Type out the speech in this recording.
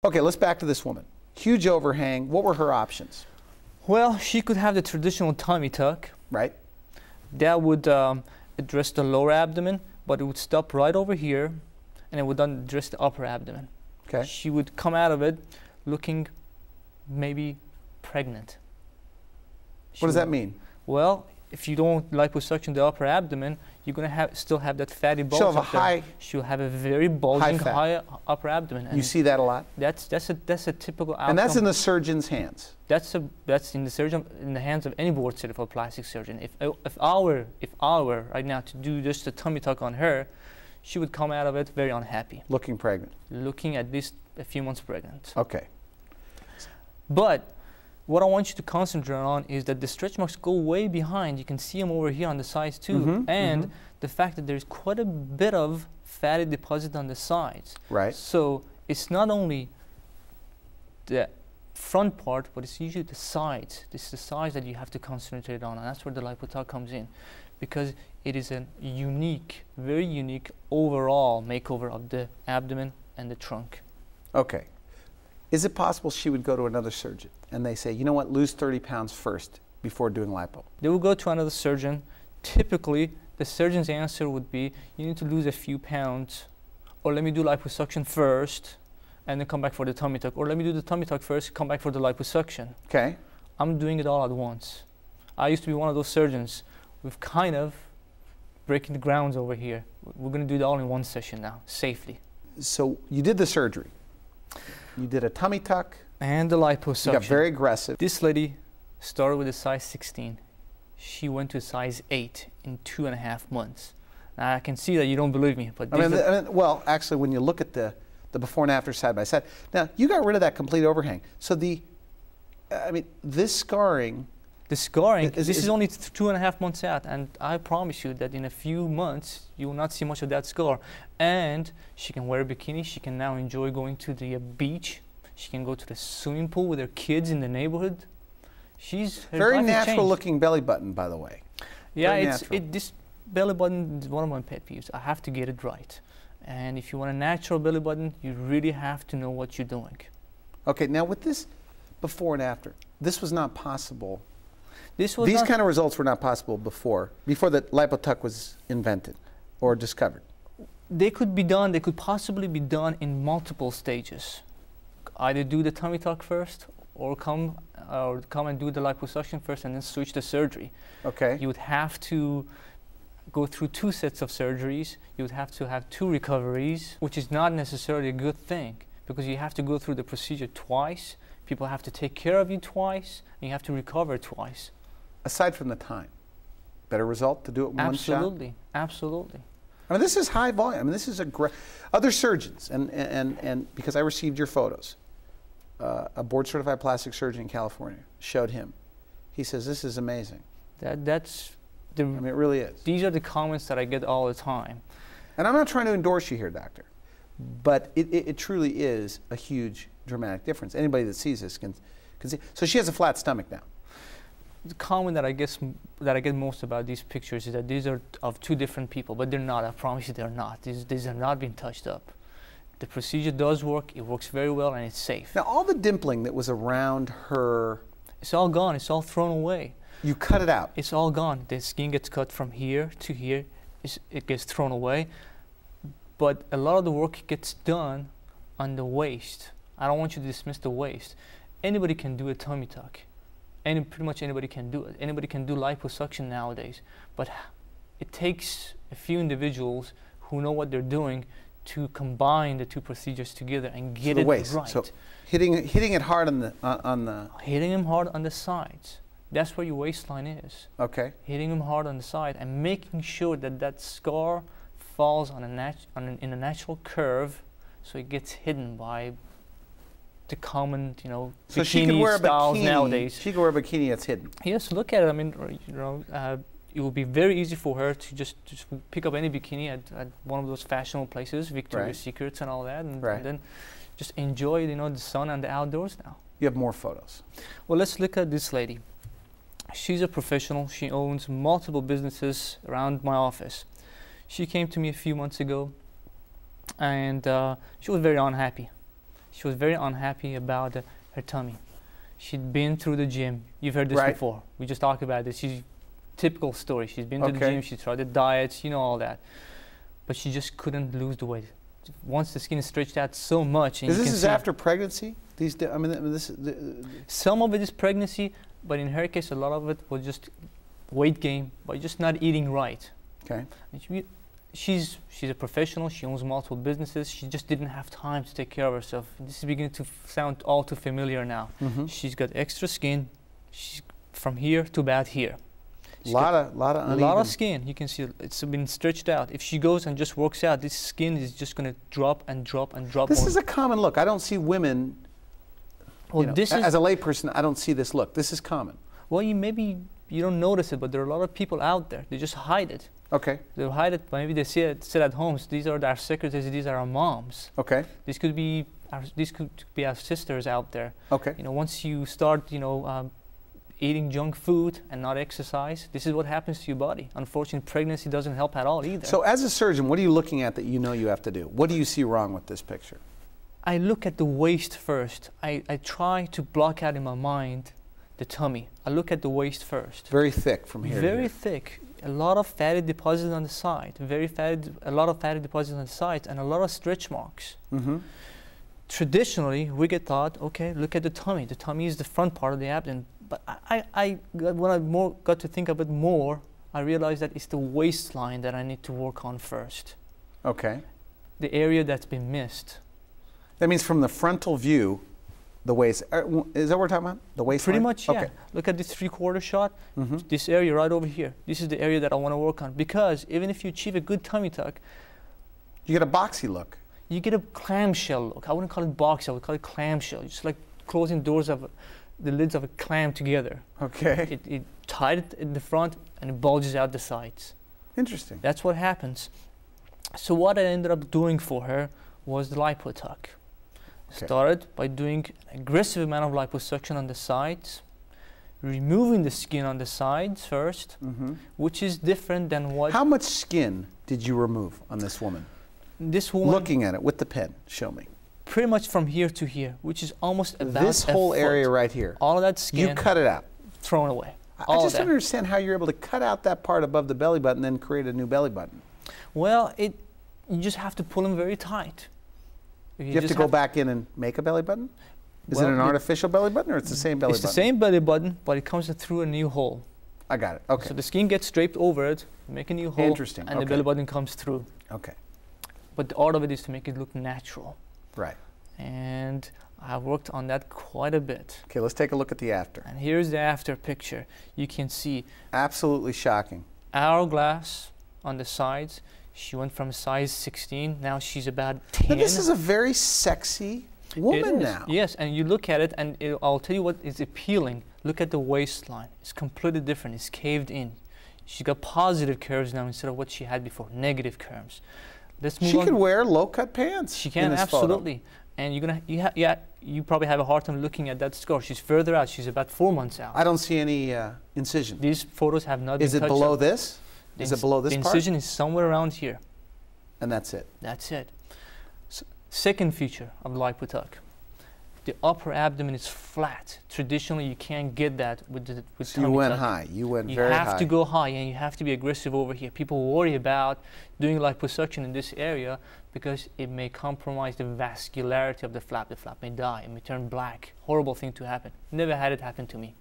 Okay, let's back to this woman. Huge overhang. What were her options? Well, she could have the traditional tummy tuck. Right. That would address the lower abdomen, but it would stop right over here, and it would address the upper abdomen. Okay. She would come out of it looking maybe pregnant. What does that mean? Well, if you don't liposuction the upper abdomen, you're going to still have that fatty bulge. She'll have she'll have a very bulging high upper abdomen. And you see that a lot? That's a typical outcome. And that's in the surgeon's hands. That's in the hands of any board certified plastic surgeon. If I were right now to do just a tummy tuck on her, she would come out of it very unhappy. Looking pregnant. Looking at least a few months pregnant. Okay. But what I want you to concentrate on is that the stretch marks go way behind. You can see them over here on the sides too. And the fact that there's quite a bit of fatty deposit on the sides. Right. So it's not only the front part, but it's usually the sides. This is the sides that you have to concentrate on, and that's where the Lipotuck comes in, because it is a unique, very unique overall makeover of the abdomen and the trunk. Okay. Is it possible she would go to another surgeon and they say, you know what, lose 30 pounds first before doing lipo? They will go to another surgeon. Typically, the surgeon's answer would be, you need to lose a few pounds, or let me do liposuction first, and then come back for the tummy tuck, or let me do the tummy tuck first, come back for the liposuction. Okay. I'm doing it all at once. I used to be one of those surgeons. We've kind of breaking the grounds over here. We're going to do it all in one session now, safely. So you did the surgery. You did a tummy tuck. And the liposuction. You got very aggressive. This lady started with a size 16. She went to a size 8 in 2.5 months. Now, I can see that you don't believe me, but I mean, well, actually, when you look at the before and after side by side, now you got rid of that complete overhang. So this scarring. The scarring, this is only 2.5 months out, and I promise you that in a few months, you will not see much of that scar. And she can wear a bikini. She can now enjoy going to the beach. She can go to the swimming pool with her kids in the neighborhood. Her very natural looking belly button, by the way. Yeah, this belly button is one of my pet peeves. I have to get it right. And if you want a natural belly button, you really have to know what you're doing. Okay, now with this before and after, this was not possible. These kind of results were not possible before the Lipotuck was invented or discovered. They could be done, they could possibly be done in multiple stages. Either do the tummy tuck first, or come and do the liposuction first and then switch to surgery. Okay. You would have to go through 2 sets of surgeries. You would have to have 2 recoveries, which is not necessarily a good thing, because you have to go through the procedure twice. People have to take care of you twice, and you have to recover twice. Aside from the time, better result to do it in one shot? Absolutely, absolutely. I mean, this is high volume. I mean, this is other surgeons, and because I received your photos, a board certified plastic surgeon in California showed him. He says, this is amazing. I mean, it really is. These are the comments that I get all the time. And I'm not trying to endorse you here, doctor, but it truly is a huge, dramatic difference. Anybody that sees this can see. So she has a flat stomach now. The comment that I get most about these pictures is that these are of 2 different people, but they're not. I promise you, they're not. These have not been touched up. The procedure does work. It works very well, and it's safe. Now, all the dimpling that was around her, it's all gone. It's all thrown away. You cut it out. It's all gone. The skin gets cut from here to here. It gets thrown away. But a lot of the work gets done on the waist. I don't want you to dismiss the waist. Anybody can do a tummy tuck. Pretty much anybody can do it. Anybody can do liposuction nowadays. But it takes a few individuals who know what they're doing to combine the 2 procedures together and get it right. So hitting it hard on the hitting them hard on the sides. That's where your waistline is. Okay. Hitting them hard on the side and making sure that that scar falls in a natural curve, so it gets hidden by the common, so she could wear a styles bikini, nowadays. She could wear a bikini that's hidden. Yes, look at it. I mean, it would be very easy for her to just pick up any bikini at one of those fashionable places, Victoria's Secrets and all that, and then just enjoy, the sun and the outdoors now. You have more photos. Well, let's look at this lady. She's a professional. She owns multiple businesses around my office. She came to me a few months ago, and she was very unhappy. she was very unhappy about her tummy. She'd been through the gym. You've heard this before. We just talked about this. She's typical story. She's been to the gym. She tried the diets, you know, all that, but she just couldn't lose the weight. Once the skin is stretched out so much, and this is after pregnancy. I mean, some of it is pregnancy, but in her case, a lot of it was just weight gain by just not eating right. Okay. And she's a professional. She owns multiple businesses. She just didn't have time to take care of herself. This is beginning to sound all too familiar now. She's got extra skin. She's from here to about here. A lot of skin. You can see it's been stretched out. If she goes and just works out, this skin is just going to drop and drop and drop. This is a common look. I don't see women. Well, you know, as a layperson, I don't see this look. This is common. Well, maybe you don't notice it, but there are a lot of people out there. They just hide it. Okay. They hide it. Maybe they sit at home. These are our secretaries. These are our moms. Okay. These could be our sisters out there. Okay. You know, once you start, eating junk food and not exercise, this is what happens to your body. Unfortunately, pregnancy doesn't help at all either. So, as a surgeon, what are you looking at that you know you have to do? What do you see wrong with this picture? I look at the waist first. I try to block out in my mind the tummy. I look at the waist first. Very thick from here. Very thick. A lot of fatty deposits on the side. A lot of fatty deposits on the sides, and a lot of stretch marks. Traditionally, we get taught, okay, look at the tummy. The tummy is the front part of the abdomen. But when I got to think of it more, I realized that it's the waistline that I need to work on first. Okay. The area that's been missed. That means from the frontal view, the waist, is that what we're talking about? The waistline? Pretty much, yeah. Okay. Look at this 3/4 shot. This area right over here. This is the area that I want to work on, because even if you achieve a good tummy tuck, you get a boxy look. You get a clamshell look. I wouldn't call it box, I would call it clamshell. Just like closing doors of the lids of a clam together. Okay. It tied it in the front and it bulges out the sides. Interesting. That's what happens. So what I ended up doing for her was the Lipotuck. Started by doing an aggressive amount of liposuction on the sides, removing the skin on the sides first, which is different than what... How much skin did you remove on this woman? This woman... Looking at it with the pen, show me. Pretty much from here to here, which is almost about this whole area right here. All of that skin... You cut it out. Thrown away. I just don't understand how you're able to cut out that part above the belly button and then create a new belly button. Well, you just have to pull them very tight. You have to go back in and make a belly button? Is it an artificial belly button, or it's the same belly button? It's the same belly button, but it comes through a new hole. I got it. Okay. So the skin gets draped over it, make a new hole, and the belly button comes through. Okay. But the art of it is to make it look natural. Right. And I worked on that quite a bit. Okay, let's take a look at the after. And here's the after picture. You can see absolutely shocking. Hourglass on the sides. She went from size 16, now she's about 10. Now this is a very sexy woman now. Yes, and you look at it, and I'll tell you what is appealing. Look at the waistline. It's completely different. It's caved in. She's got positive curves now instead of what she had before, negative curves. Let's move on. She can wear low-cut pants. She can, absolutely. And you probably have a hard time looking at that scar. She's further out. She's about 4 months out. I don't see any incision. These photos have not been touched. Is it below this? Is it below this part? The incision is somewhere around here. And that's it? That's it. Second feature of the Lipotuck. The upper abdomen is flat. Traditionally, you can't get that with so you went high. You went very high. You have to go high, and you have to be aggressive over here. People worry about doing liposuction in this area because it may compromise the vascularity of the flap. The flap may die. It may turn black. Horrible thing to happen. Never had it happen to me.